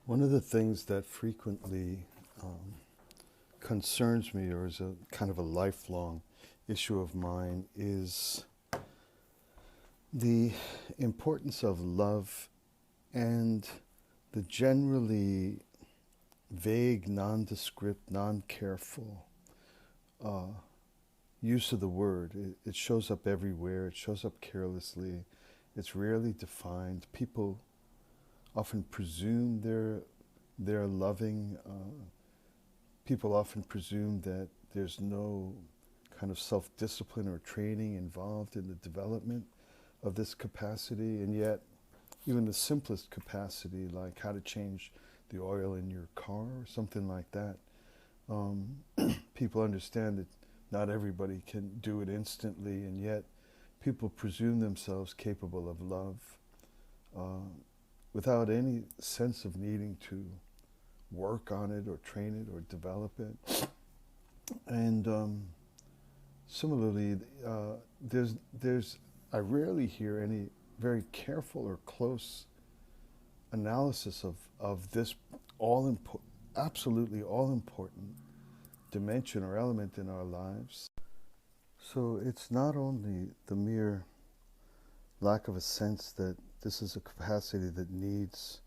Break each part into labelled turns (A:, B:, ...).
A: One of the things that frequently um, concerns me, or is a kind of a lifelong issue of mine, is the importance of love and the generally vague, nondescript, non-careful uh, use of the word. It shows up everywhere. It shows up carelessly. It's rarely defined. People often presume they're loving. People often presume that there's no kind of self-discipline or training involved in the development of this capacity, and yet even the simplest capacity, like how to change the oil in your car or something like that, um, people understand that not everybody can do it instantly, and yet people presume themselves capable of love uh, without any sense of needing to work on it or train it or develop it. And similarly, there's I rarely hear any very careful or close analysis of this absolutely all important dimension or element in our lives. So it's not only the mere lack of a sense that this is a capacity that needs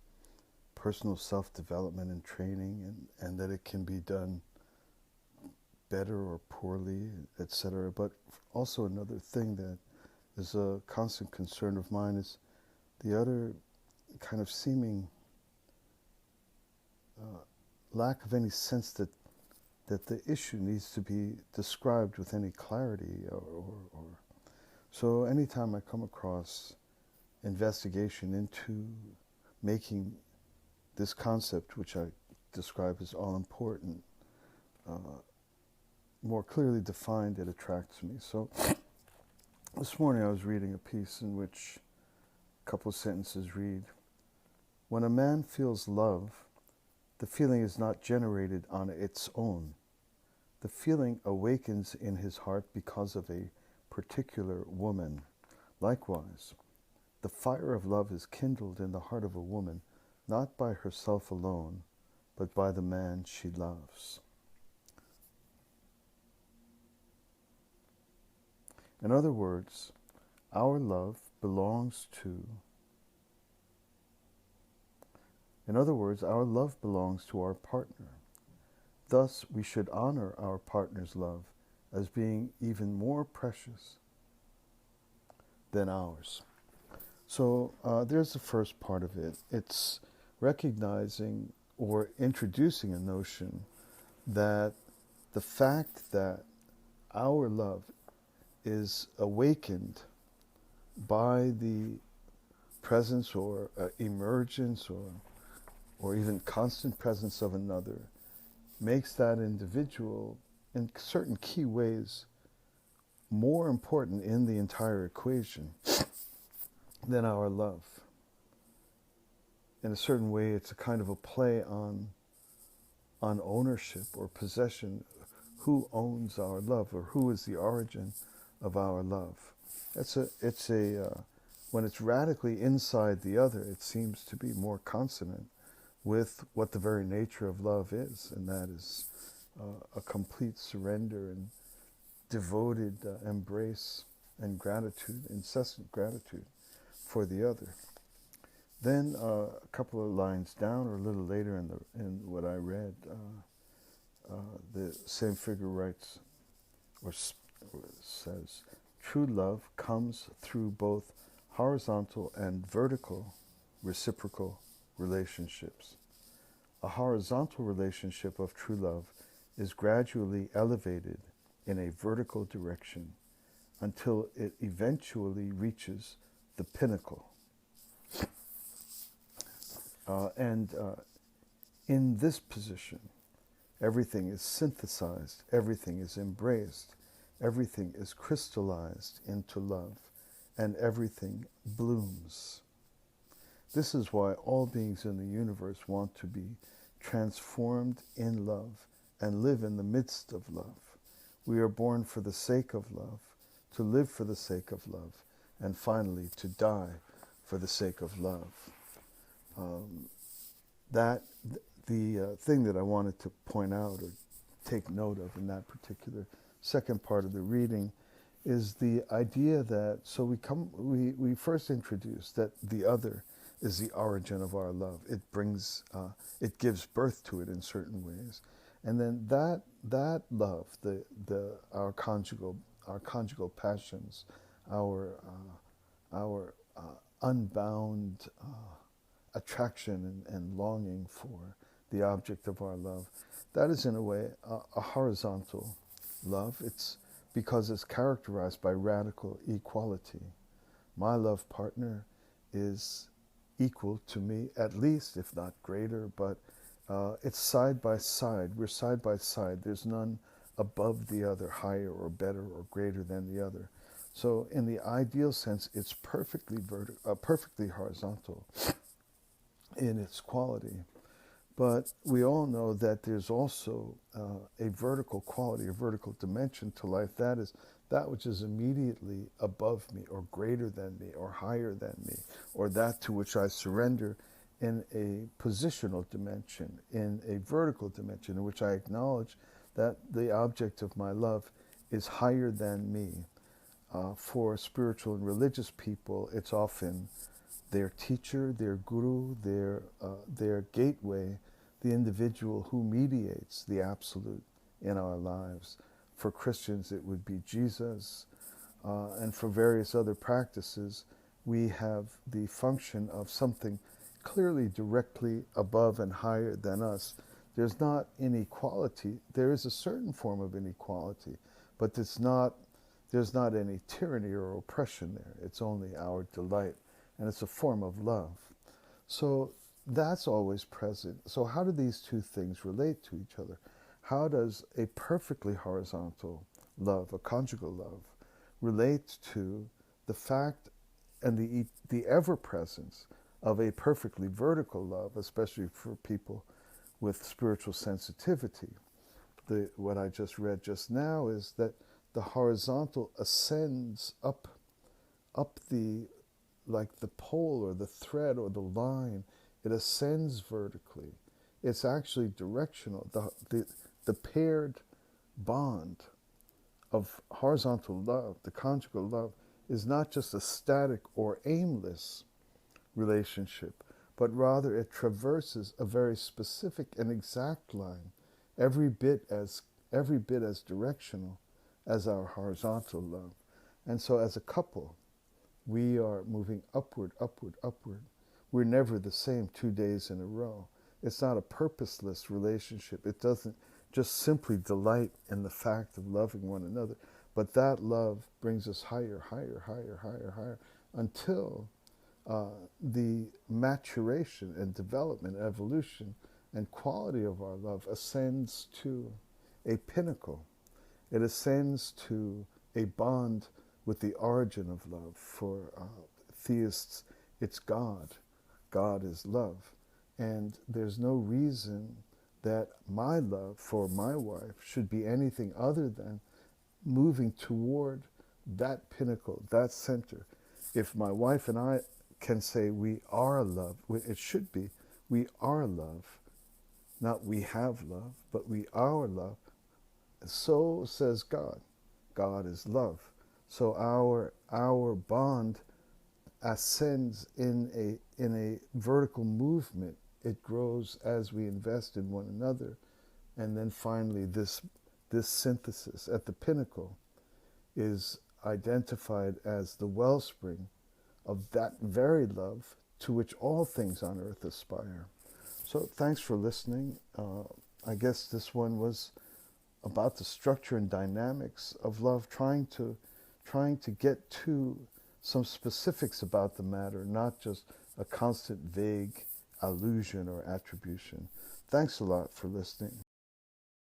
A: personal self-development and training, and that it can be done better or poorly, etc. But also another thing that is a constant concern of mine is the other kind of seeming lack of any sense that the issue needs to be described with any clarity. Or So anytime I come across investigation into making this concept, which I describe as all important, more clearly defined, it attracts me. So this morning I was reading a piece in which a couple of sentences read, "When a man feels love, the feeling is not generated on its own. The feeling awakens in his heart because of a particular woman. Likewise, the fire of love is kindled in the heart of a woman, not by herself alone, but by the man she loves." In other words, our love belongs to our partner. Thus, we should honor our partner's love as being even more precious than ours. So there's the first part of it. It's recognizing or introducing a notion that the fact that our love is awakened by the presence or emergence or even constant presence of another makes that individual in certain key ways more important in the entire equation than our love. In a certain way, it's a kind of a play on ownership or possession. Who owns our love, or who is the origin of our love? When it's radically inside the other, it seems to be more consonant with what the very nature of love is, and that is a complete surrender and devoted embrace and gratitude, incessant gratitude for the other. Then a couple of lines down, or a little later in what I read, the same figure writes or says, "True love comes through both horizontal and vertical reciprocal relationships. A horizontal relationship of true love is gradually elevated in a vertical direction until it eventually reaches the pinnacle. And in this position, everything is synthesized, everything is embraced, everything is crystallized into love, and everything blooms. This is why all beings in the universe want to be transformed in love and live in the midst of love. We are born for the sake of love, to live for the sake of love, and finally to die for the sake of love." That the thing that I wanted to point out or take note of in that particular second part of the reading is the idea that, so we first introduce that the other is the origin of our love. It brings, it gives birth to it in certain ways, and then that love, our conjugal passions, our unbound attraction and longing for the object of our love, that is in a way a horizontal love. It's because it's characterized by radical equality. My love partner is equal to me, at least, if not greater, but it's side by side. We're side by side. There's none above the other, higher or better or greater than the other. So in the ideal sense, it's perfectly horizontal in its quality. But we all know that there's also a vertical quality, a vertical dimension to life. That is that which is immediately above me or greater than me or higher than me, or that to which I surrender in a positional dimension, in a vertical dimension, in which I acknowledge that the object of my love is higher than me. For spiritual and religious people, it's often their teacher, their guru, their gateway, the individual who mediates the absolute in our lives. For Christians, it would be Jesus. And for various other practices, we have the function of something clearly directly above and higher than us. There's not inequality. There is a certain form of inequality, but there's not any tyranny or oppression there. It's only our delight, and it's a form of love. So that's always present. So how do these two things relate to each other? How does a perfectly horizontal love, a conjugal love, relate to the fact and the ever-presence of a perfectly vertical love, especially for people with spiritual sensitivity? What I just read just now is that the horizontal ascends up like the pole or the thread or the line. It ascends vertically. It's actually directional. The paired bond of horizontal love, the conjugal love, is not just a static or aimless relationship, but rather it traverses a very specific and exact line, every bit as directional as our horizontal love. And so as a couple, we are moving upward, upward, upward. We're never the same 2 days in a row. It's not a purposeless relationship. It doesn't just simply delight in the fact of loving one another, but that love brings us higher, higher, higher, higher, higher, until the maturation and development, evolution, and quality of our love ascends to a pinnacle. It ascends to a bond with the origin of love. For theists, it's God. God is love. And there's no reason that my love for my wife should be anything other than moving toward that pinnacle, that center. If my wife and I can say we are love, it should be we are love, not we have love, but we are love. So says God. God is love. So our bond ascends in a vertical movement. It grows as we invest in one another, and then finally this synthesis at the pinnacle is identified as the wellspring of that very love to which all things on earth aspire. So thanks for listening. I guess this one was about the structure and dynamics of love, trying to get to some specifics about the matter, not just a constant vague allusion or attribution. Thanks a lot for listening.